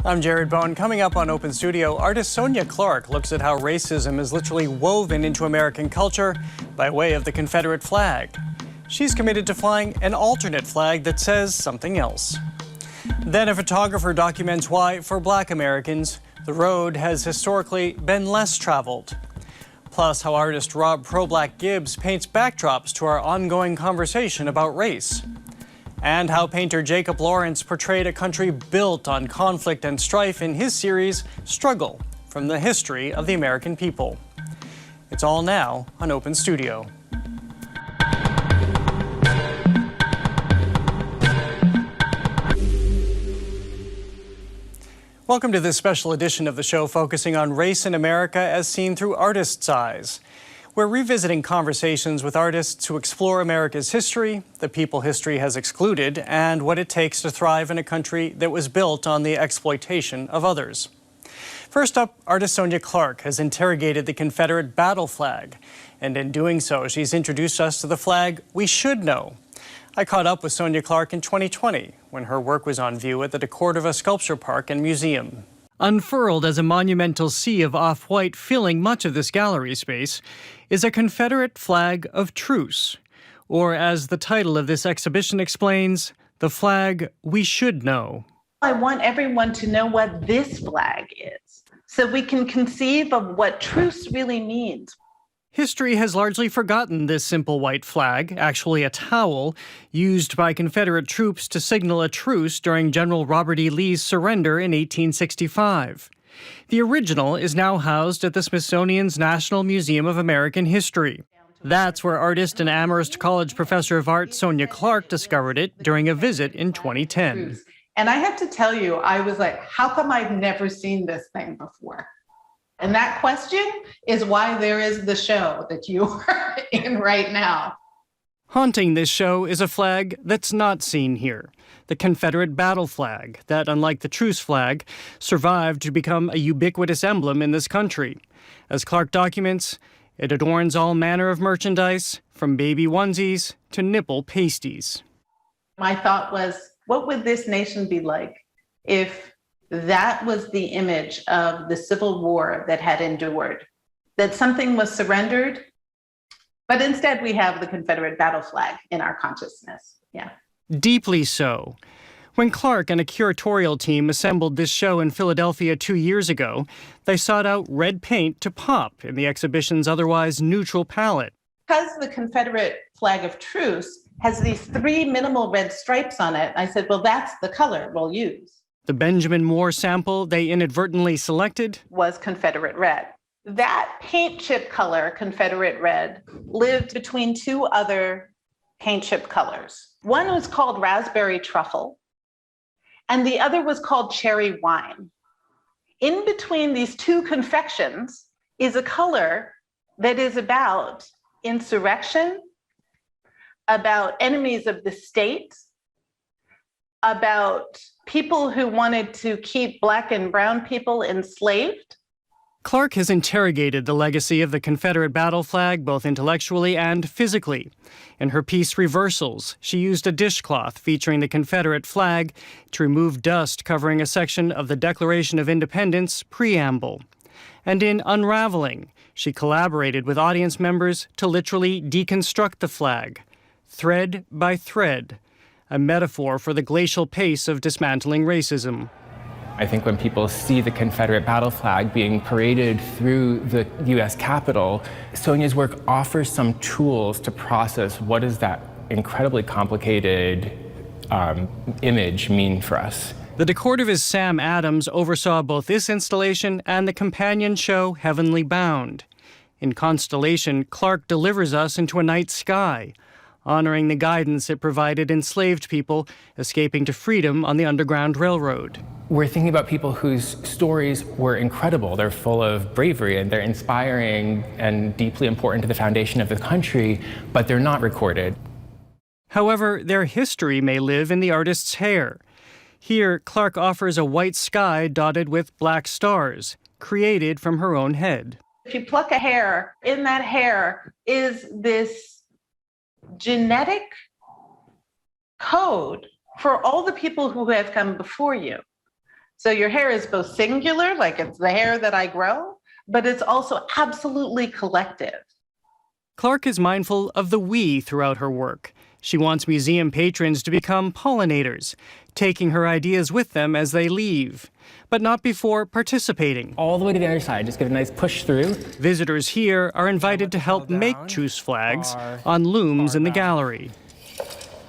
I'm Jared Bowen. Coming up on Open Studio, artist Sonya Clark looks at how racism is literally woven into American culture by way of the Confederate flag. She's committed to flying an alternate flag that says something else. Then a photographer documents why, for Black Americans, the road has historically been less traveled. Plus, how artist ProBlk Gibbs paints backdrops to our ongoing conversation about race. And how painter Jacob Lawrence portrayed a country built on conflict and strife in his series, Struggle, from the history of the American people. It's all now on Open Studio. Welcome to this special edition of the show focusing on race in America as seen through artists' eyes. We're revisiting conversations with artists who explore America's history, the people history has excluded, and what it takes to thrive in a country that was built on the exploitation of others. First up, artist Sonya Clark has interrogated the Confederate battle flag, and in doing so, she's introduced us to the flag we should know. I caught up with Sonya Clark in 2020 when her work was on view at the DeCordova Sculpture Park and Museum. Unfurled as a monumental sea of off-white filling much of this gallery space is a Confederate flag of truce, or as the title of this exhibition explains, the flag we should know. I want everyone to know what this flag is, so we can conceive of what truce really means. History has largely forgotten this simple white flag, actually a towel, used by Confederate troops to signal a truce during General Robert E. Lee's surrender in 1865. The original is now housed at the Smithsonian's National Museum of American History. That's where artist and Amherst College professor of art Sonya Clark discovered it during a visit in 2010. And I have to tell you, I was like, how come I've never seen this thing before? And that question is why there is the show that you are in right now. Haunting this show is a flag that's not seen here, the Confederate battle flag that, unlike the truce flag, survived to become a ubiquitous emblem in this country. As Clark documents, it adorns all manner of merchandise, from baby onesies to nipple pasties. My thought was, what would this nation be like if that was the image of the Civil War that had endured, that something was surrendered, but instead we have the Confederate battle flag in our consciousness. Yeah. Deeply so. When Clark and a curatorial team assembled this show in Philadelphia 2 years ago, they sought out red paint to pop in the exhibition's otherwise neutral palette. Because the Confederate flag of truce has these 3 minimal red stripes on it, I said, well, that's the color we'll use. The Benjamin Moore sample they inadvertently selected was Confederate red. That paint chip color, Confederate red, lived between 2 other paint chip colors. One was called raspberry truffle, and the other was called cherry wine. In between these 2 confections is a color that is about insurrection, about enemies of the state, about people who wanted to keep Black and brown people enslaved. Clark has interrogated the legacy of the Confederate battle flag both intellectually and physically. In her piece Reversals, she used a dishcloth featuring the Confederate flag to remove dust covering a section of the Declaration of Independence preamble. And in Unraveling, she collaborated with audience members to literally deconstruct the flag, thread by thread, a metaphor for the glacial pace of dismantling racism. I think when people see the Confederate battle flag being paraded through the U.S. Capitol, Sonya's work offers some tools to process what does that incredibly complicated image mean for us. The DeCordova's Sam Adams oversaw both this installation and the companion show Heavenly Bound. In Constellation, Clark delivers us into a night sky, honoring the guidance it provided enslaved people escaping to freedom on the Underground Railroad. We're thinking about people whose stories were incredible. They're full of bravery and they're inspiring and deeply important to the foundation of the country, but they're not recorded. However, their history may live in the artist's hair. Here, Clark offers a white sky dotted with black stars, created from her own head. If you pluck a hair, in that hair is this genetic code for all the people who have come before you. So your hair is both singular, like it's the hair that I grow, but it's also absolutely collective. Clark is mindful of the we throughout her work. She wants museum patrons to become pollinators, taking her ideas with them as they leave, but not before participating. All the way to the other side, just give a nice push through. Visitors here are invited to help make truce flags on looms in the gallery.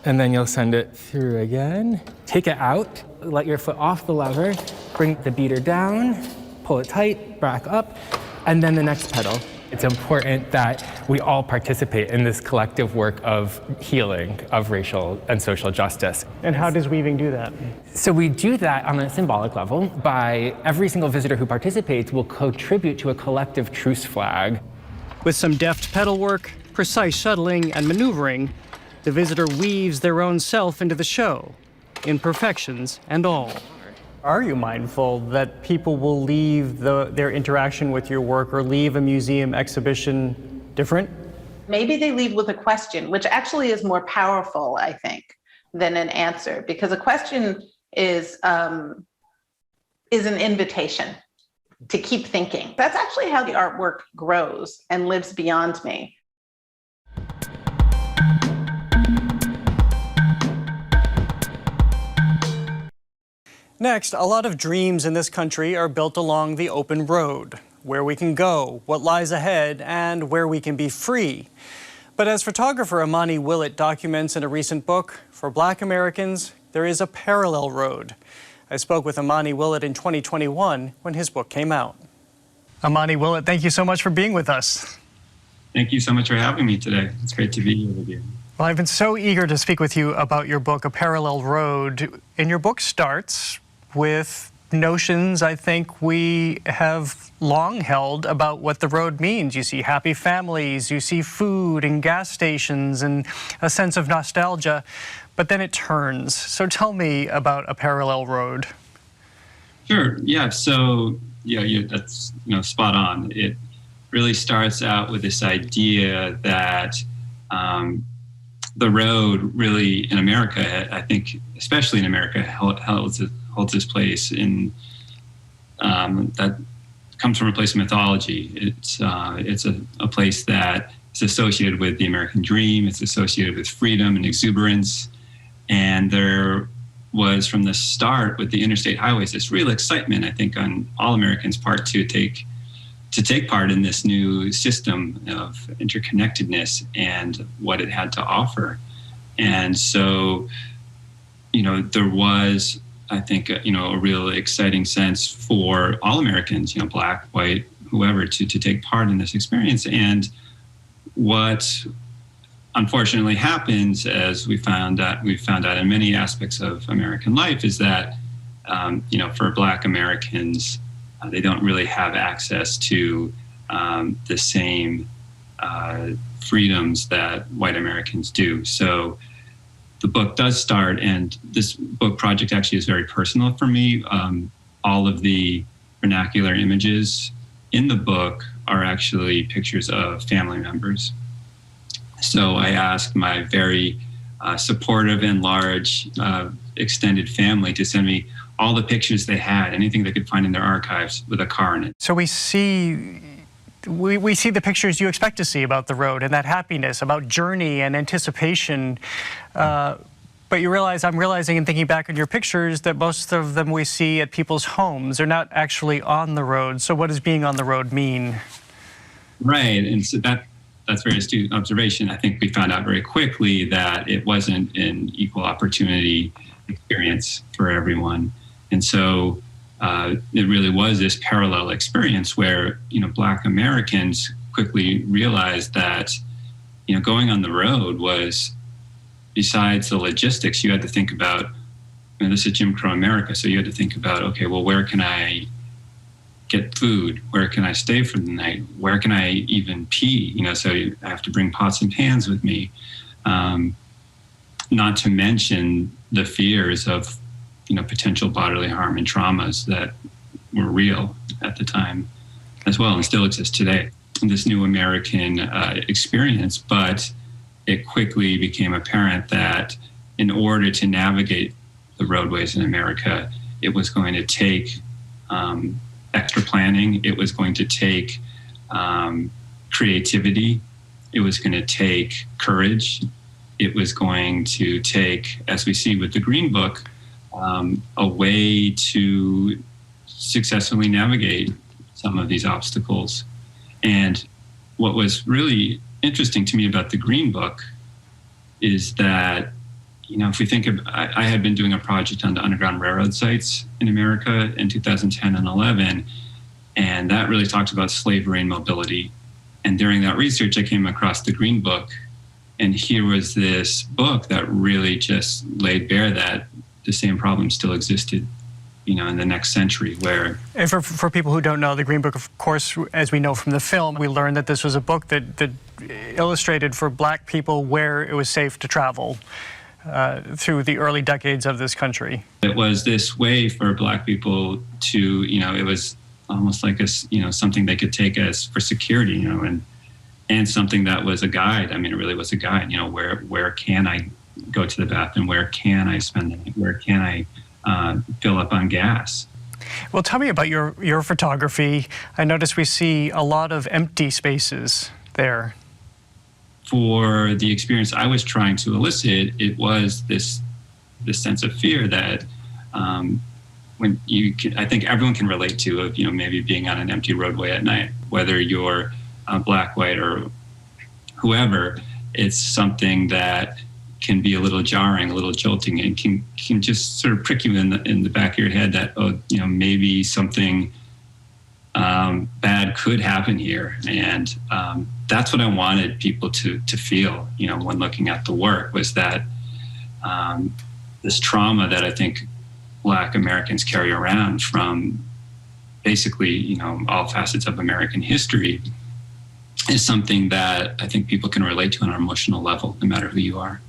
And then you'll send it through again. Take it out, let your foot off the lever, bring the beater down, pull it tight, back up, and then the next pedal. It's important that we all participate in this collective work of healing, of racial and social justice. And how does weaving do that? So we do that on a symbolic level by every single visitor who participates will contribute to a collective truce flag. With some deft pedal work, precise shuttling, and maneuvering, the visitor weaves their own self into the show, imperfections and all. Are you mindful that people will leave their interaction with your work or leave a museum exhibition different? Maybe they leave with a question, which actually is more powerful, I think, than an answer, because a question is an invitation to keep thinking. That's actually how the artwork grows and lives beyond me. Next, a lot of dreams in this country are built along the open road, where we can go, what lies ahead, and where we can be free. But as photographer Amani Willet documents in a recent book, for Black Americans, there is a parallel road. I spoke with Amani Willet in 2021 when his book came out. Amani Willet, thank you so much for being with us. Thank you so much for having me today. It's great to be here with you. Well, I've been so eager to speak with you about your book, A Parallel Road. And your book starts with notions I think we have long held about what the road means. You see happy families, you see food and gas stations and a sense of nostalgia, but then it turns. So tell me about A Parallel Road. Sure, yeah, so that's spot on. It really starts out with this idea that the road really in America, I think, especially in America, holds its place in that comes from a place of mythology. It's a place that is associated with the American dream. It's associated with freedom and exuberance. And there was, from the start with the interstate highways, this real excitement, I think, on all Americans' part to take part in this new system of interconnectedness and what it had to offer. And so, there was, I think, a real exciting sense for all Americans, Black, white, whoever, to take part in this experience. And what unfortunately happens, as we've found out in many aspects of American life, is that, for Black Americans, they don't really have access to the same freedoms that white Americans do. So the book does start, and this book project actually is very personal for me. All of the vernacular images in the book are actually pictures of family members. So I asked my very supportive and large extended family to send me all the pictures they had, anything they could find in their archives with a car in it. So we see the pictures you expect to see about the road and that happiness, about journey and anticipation. But I'm realizing in thinking back on your pictures that most of them we see at people's homes. They're not actually on the road. So what does being on the road mean? Right, and so that's a very astute observation. I think we found out very quickly that it wasn't an equal opportunity experience for everyone. And so it really was this parallel experience where, Black Americans quickly realized that, going on the road was, besides the logistics, you had to think about, this is Jim Crow America, so you had to think about, okay, well, where can I get food? Where can I stay for the night? Where can I even pee? So I have to bring pots and pans with me. Not to mention the fears of, potential bodily harm and traumas that were real at the time as well and still exist today. This new American experience, but it quickly became apparent that in order to navigate the roadways in America, It was going to take extra planning. It was going to take creativity. It was going to take courage. It was going to take, as we see with the Green Book, a way to successfully navigate some of these obstacles. And what was really interesting to me about the Green Book is that, if we think of, I had been doing a project on the Underground Railroad sites in America in 2010 and 11, and that really talked about slavery and mobility. And during that research, I came across the Green Book, and here was this book that really just laid bare that the same problem still existed, in the next century. Where, and for people who don't know, the Green Book, of course, as we know from the film, we learned that this was a book that illustrated for Black people where it was safe to travel through the early decades of this country. It was this way for Black people to, it was almost like something they could take as for security, and something that was a guide. I mean, it really was a guide. Where can I go to the bathroom? Where can I spend the night? Where can I fill up on gas? Well, tell me about your photography. I noticed we see a lot of empty spaces there. For the experience I was trying to elicit, it was this sense of fear that when I think everyone can relate to, of maybe being on an empty roadway at night, whether you're Black, white, or whoever. It's something that can be a little jarring, a little jolting, and can just sort of prick you in the back of your head that, maybe something bad could happen here. And that's what I wanted people to feel, when looking at the work, was that this trauma that I think Black Americans carry around from basically, all facets of American history is something that I think people can relate to on an emotional level, no matter who you are.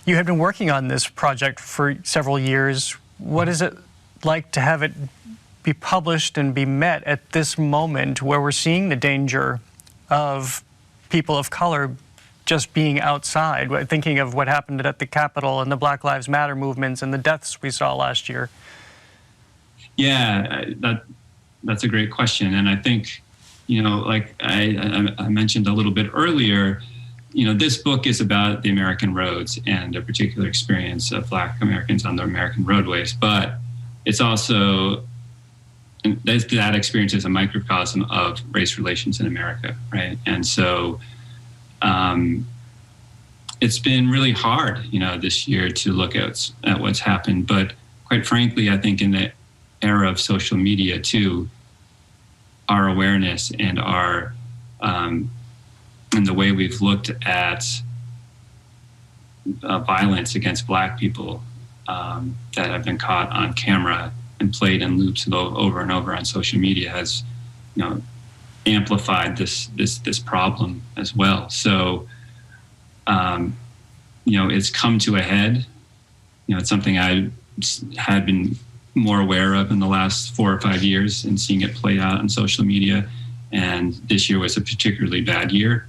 You had been working on this project for several years. What is it like to have it be published and be met at this moment where we're seeing the danger of people of color just being outside, thinking of what happened at the Capitol and the Black Lives Matter movements and the deaths we saw last year? Yeah, that's a great question. And I think, like I mentioned a little bit earlier, this book is about the American roads and a particular experience of Black Americans on the American roadways, but it's also, that experience is a microcosm of race relations in America, right? And so it's been really hard, this year to look at what's happened. But quite frankly, I think in the era of social media too, our awareness and our and the way we've looked at violence against Black people that have been caught on camera and played in loops over and over on social media has, amplified this problem as well. So, it's come to a head. It's something I had been more aware of in the last 4 or 5 years and seeing it play out on social media. And this year was a particularly bad year.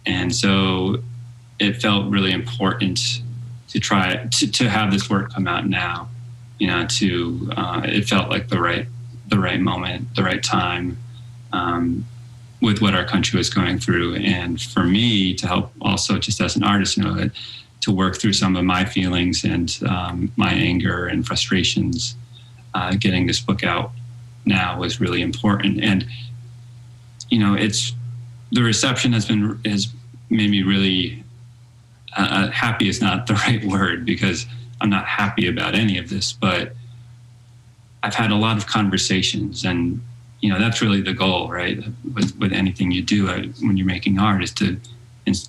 And so it felt really important to try to have this work come out now. It felt like the right moment, the right time, with what our country was going through. And for me to help also, just as an artist, to work through some of my feelings and my anger and frustrations, getting this book out now was really important. And, the reception has made me really happy is not the right word, because I'm not happy about any of this, but I've had a lot of conversations, and that's really the goal, right? With anything you do when you're making art, is to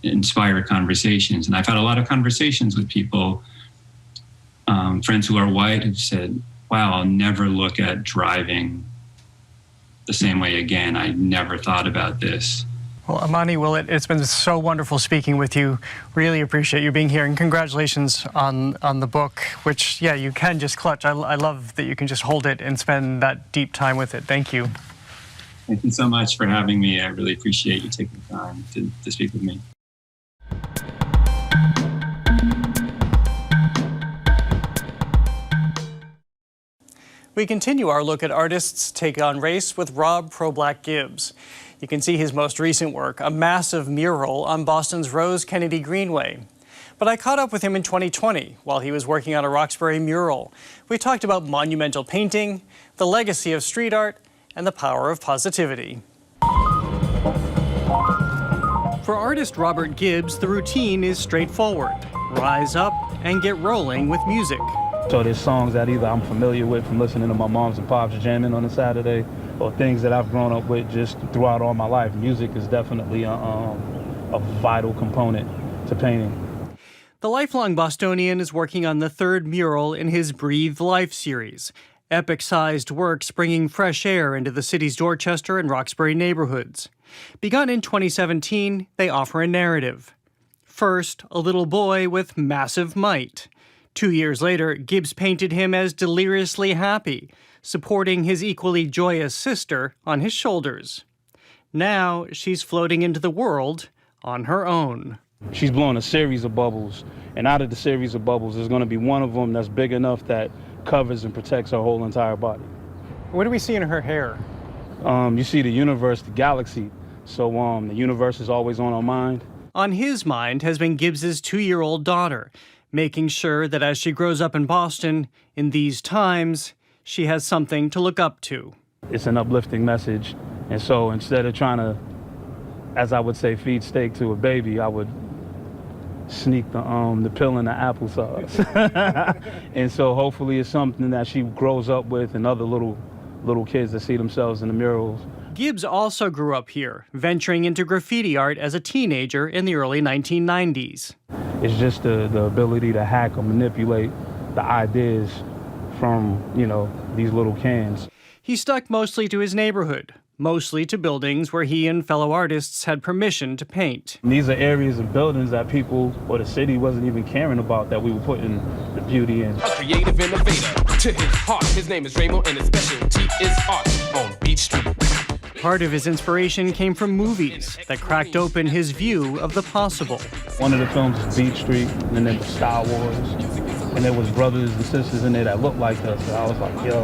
inspire conversations. And I've had a lot of conversations with people, friends who are white, who've said, wow, I'll never look at driving the same way again. I never thought about this. Well, Amani Willet, it's been so wonderful speaking with you. Really appreciate you being here, and congratulations on the book, which, yeah, you can just clutch. I love that you can just hold it and spend that deep time with it. Thank you. Thank you so much for having me. I really appreciate you taking the time to speak with me. We continue our look at artists' take on race with ProBlk Gibbs. You can see his most recent work, a massive mural on Boston's Rose Kennedy Greenway. But I caught up with him in 2020 while he was working on a Roxbury mural. We talked about monumental painting, the legacy of street art, and the power of positivity. For artist Robert Gibbs, the routine is straightforward. Rise up and get rolling with music. So there's songs that either I'm familiar with from listening to my moms and pops jamming on a Saturday, or things that I've grown up with just throughout all my life. Music is definitely a vital component to painting. The lifelong Bostonian is working on the third mural in his Breathe Life series, epic-sized works bringing fresh air into the city's Dorchester and Roxbury neighborhoods. Begun in 2017, they offer a narrative. First, a little boy with massive might. 2 years later, Gibbs painted him as deliriously happy, supporting his equally joyous sister on his shoulders. Now, she's floating into the world on her own. She's blowing a series of bubbles, and out of the series of bubbles, there's going to be one of them that's big enough that covers and protects her whole entire body. What do we see in her hair? You see the universe, the galaxy, so the universe is always on our mind. On his mind has been Gibbs's 2-year-old daughter, making sure that as she grows up in Boston, in these times, she has something to look up to. It's an uplifting message, and so instead of trying to, as I would say, feed steak to a baby, I would sneak the pill in the applesauce. And so hopefully it's something that she grows up with, and other little kids that see themselves in the murals. Gibbs also grew up here, venturing into graffiti art as a teenager in the early 1990s. It's just the ability to hack or manipulate the ideas from, these little cans. He stuck mostly to his neighborhood, mostly to buildings where he and fellow artists had permission to paint. These are areas and buildings that people or the city wasn't even caring about, that we were putting the beauty in. A creative innovator to his heart. His name is Raymond and his specialty is art on Beach Street. Part of his inspiration came from movies that cracked open his view of the possible. One of the films is Beach Street, and then Star Wars, and there was brothers and sisters in there that looked like us. So I was like, yo,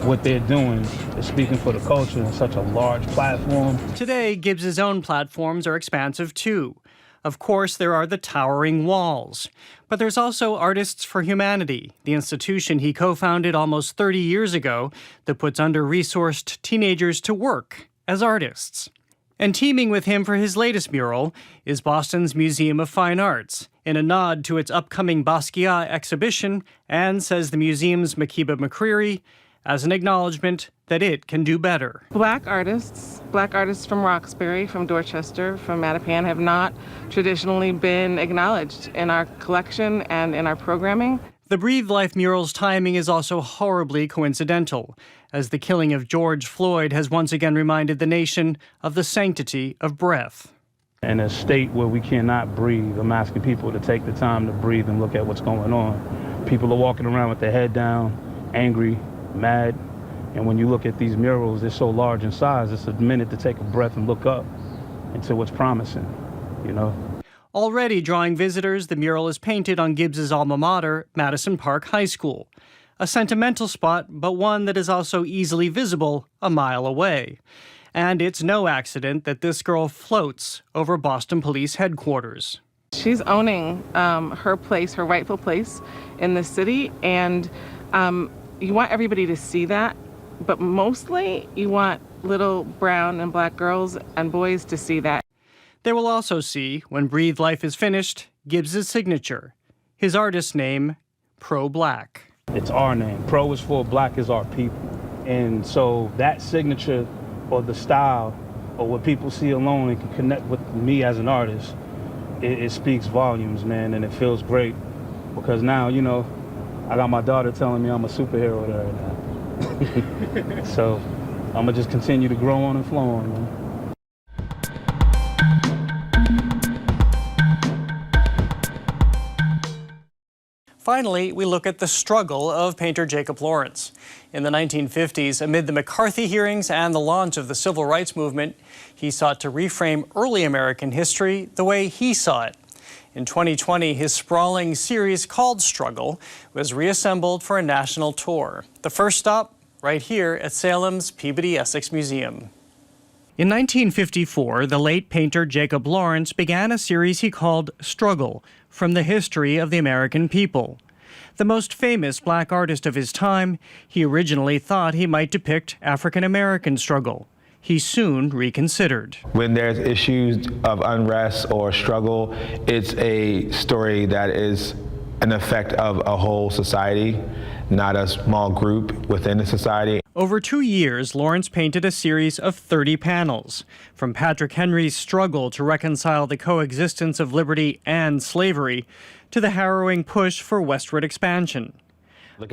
what they're doing is speaking for the culture on such a large platform. Today, Gibbs's own platforms are expansive too. Of course, there are the towering walls. But there's also Artists for Humanity, the institution he co-founded almost 30 years ago that puts under-resourced teenagers to work as artists. And teaming with him for his latest mural is Boston's Museum of Fine Arts, in a nod to its upcoming Basquiat exhibition, and, says the museum's Makiba McCreary, as an acknowledgement that it can do better. Black artists from Roxbury, from Dorchester, from Mattapan have not traditionally been acknowledged in our collection and in our programming. The Breathe Life mural's timing is also horribly coincidental, as the killing of George Floyd has once again reminded the nation of the sanctity of breath. In a state where we cannot breathe, I'm asking people to take the time to breathe and look at what's going on. People are walking around with their head down, angry, mad, and when you look at these murals, they're so large in size, it's a minute to take a breath and look up into what's promising, Already drawing visitors, the mural is painted on Gibbs's alma mater, Madison Park High School. A sentimental spot, but one that is also easily visible a mile away. And it's no accident that this girl floats over Boston Police headquarters. She's owning her place, her rightful place in the city, and you want everybody to see that, but mostly you want little brown and black girls and boys to see that. They will also see, when Breathe Life is finished, Gibbs's signature, his artist name, ProBlak. It's our name. Pro is for Black is our people. And so that signature or the style or what people see alone and can connect with me as an artist, it speaks volumes, man, and it feels great. Because now, I got my daughter telling me I'm a superhero right now. So I'm gonna just continue to grow on and flow on, man. Finally, we look at the struggle of painter Jacob Lawrence. In the 1950s, amid the McCarthy hearings and the launch of the civil rights movement, he sought to reframe early American history the way he saw it. In 2020, his sprawling series called Struggle was reassembled for a national tour. The first stop, right here at Salem's Peabody Essex Museum. In 1954, the late painter Jacob Lawrence began a series he called Struggle, from the history of the American people. The most famous black artist of his time, he originally thought he might depict African American struggle. He soon reconsidered. When there's issues of unrest or struggle, it's a story that is an effect of a whole society, not a small group within the society. Over 2 years, Lawrence painted a series of 30 panels, from Patrick Henry's struggle to reconcile the coexistence of liberty and slavery, to the harrowing push for westward expansion.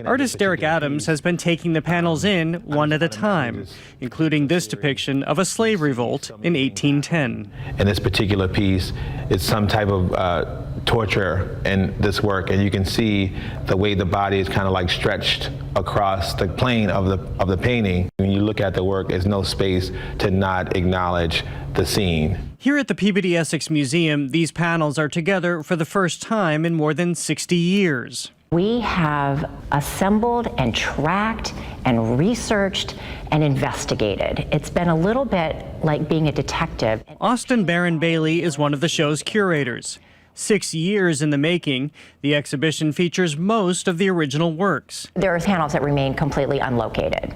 Artist Derek Adams has been taking the panels in one at a time, including this depiction of a slave revolt in 1810. In this particular piece, it's some type of torture in this work, and you can see the way the body is kind of like stretched across the plane of the painting. When you look at the work, there's no space to not acknowledge the scene. Here at the Peabody Essex Museum, these panels are together for the first time in more than 60 years. We have assembled and tracked and researched and investigated. It's been a little bit like being a detective. Austin Barron Bailey is one of the show's curators. 6 years in the making, the exhibition features most of the original works. There are panels that remain completely unlocated,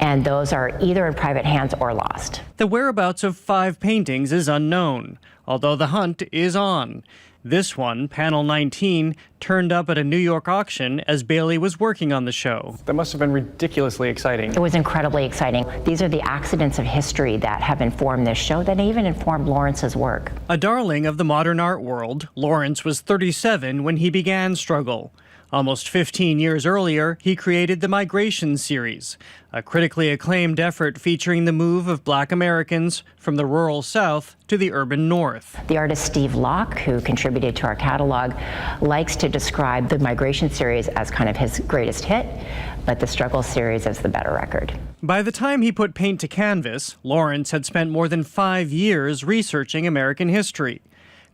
and those are either in private hands or lost. The whereabouts of 5 paintings is unknown, although the hunt is on. This one, panel 19, turned up at a New York auction as Bailey was working on the show. That must have been ridiculously exciting. It was incredibly exciting. These are the accidents of history that have informed this show, that even informed Lawrence's work. A darling of the modern art world, Lawrence was 37 when he began Struggle. Almost 15 years earlier, he created the Migration series, a critically acclaimed effort featuring the move of black Americans from the rural South to the urban North. The artist Steve Locke, who contributed to our catalog, likes to describe the Migration series as kind of his greatest hit, but the Struggle series is the better record. By the time he put paint to canvas, Lawrence had spent more than 5 years researching American history,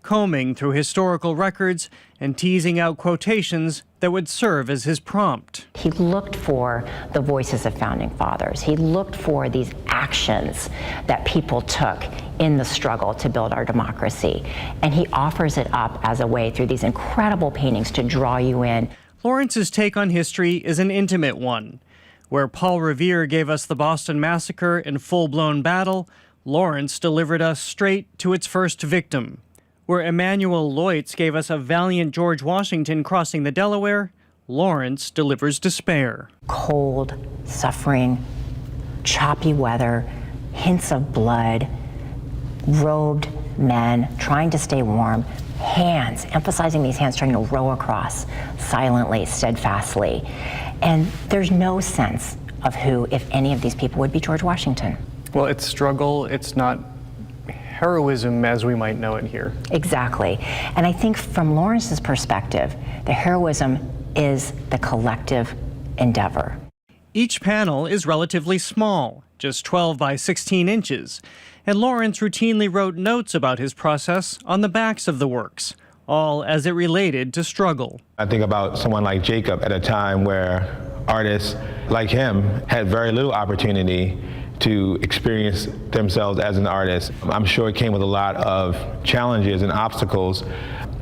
combing through historical records and teasing out quotations that would serve as his prompt. He looked for the voices of founding fathers. He looked for these actions that people took in the struggle to build our democracy. And he offers it up as a way through these incredible paintings to draw you in. Lawrence's take on history is an intimate one. Where Paul Revere gave us the Boston Massacre in full-blown battle, Lawrence delivered us straight to its first victim. Where Emanuel Leutz gave us a valiant George Washington crossing the Delaware, Lawrence delivers despair. Cold, suffering, choppy weather, hints of blood, robed men trying to stay warm, hands, emphasizing these hands trying to row across silently, steadfastly. And there's no sense of who, if any of these people, would be George Washington. Well, it's struggle, it's not heroism as we might know it here. Exactly. And I think from Lawrence's perspective, the heroism is the collective endeavor. Each panel is relatively small, just 12 by 16 inches, and Lawrence routinely wrote notes about his process on the backs of the works, all as it related to struggle. I think about someone like Jacob at a time where artists like him had very little opportunity to experience themselves as an artist. I'm sure it came with a lot of challenges and obstacles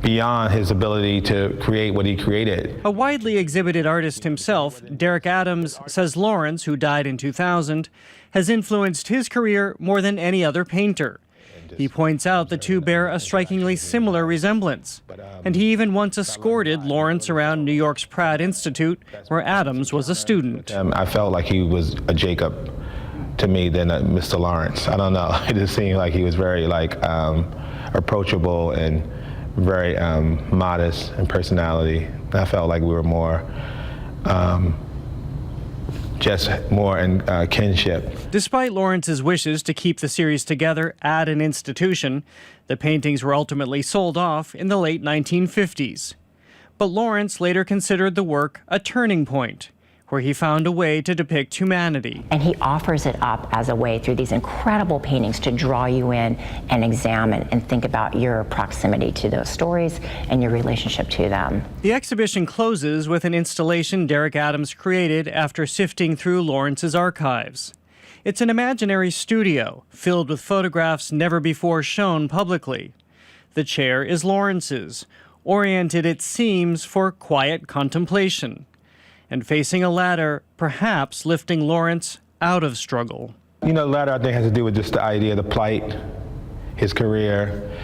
beyond his ability to create what he created. A widely exhibited artist himself, Derek Adams says Lawrence, who died in 2000, has influenced his career more than any other painter. He points out the two bear a strikingly similar resemblance, and he even once escorted Lawrence around New York's Pratt Institute, where Adams was a student. I felt like he was a Jacob to me than a Mr. Lawrence. I don't know. It just seemed like he was very approachable and very modest in personality. I felt like we were more in kinship. Despite Lawrence's wishes to keep the series together at an institution, the paintings were ultimately sold off in the late 1950s. But Lawrence later considered the work a turning point, where he found a way to depict humanity. And he offers it up as a way through these incredible paintings to draw you in and examine and think about your proximity to those stories and your relationship to them. The exhibition closes with an installation Derek Adams created after sifting through Lawrence's archives. It's an imaginary studio filled with photographs never before shown publicly. The chair is Lawrence's, oriented, it seems, for quiet contemplation, and facing a ladder, perhaps lifting Lawrence out of struggle. You know, the ladder, I think, has to do with just the idea of the plight, his career,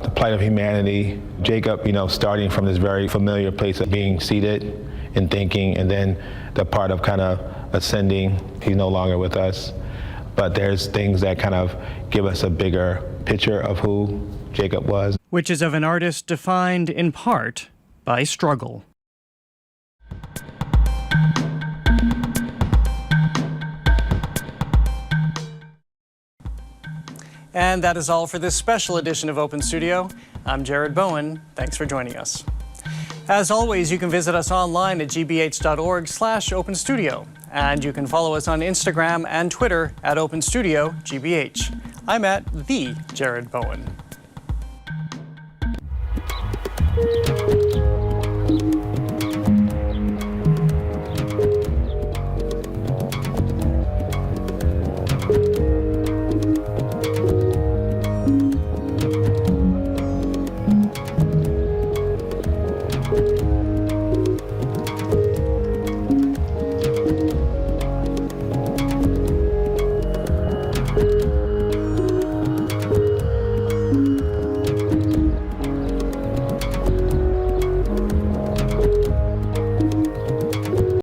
the plight of humanity. Jacob, you know, starting from this very familiar place of being seated and thinking, and then the part of kind of ascending. He's no longer with us, but there's things that kind of give us a bigger picture of who Jacob was. Which is of an artist defined in part by struggle. And that is all for this special edition of Open Studio. I'm Jared Bowen. Thanks for joining us. As always, you can visit us online at gbh.org/openstudio. And you can follow us on Instagram and Twitter at Open Studio GBH. I'm at the Jared Bowen.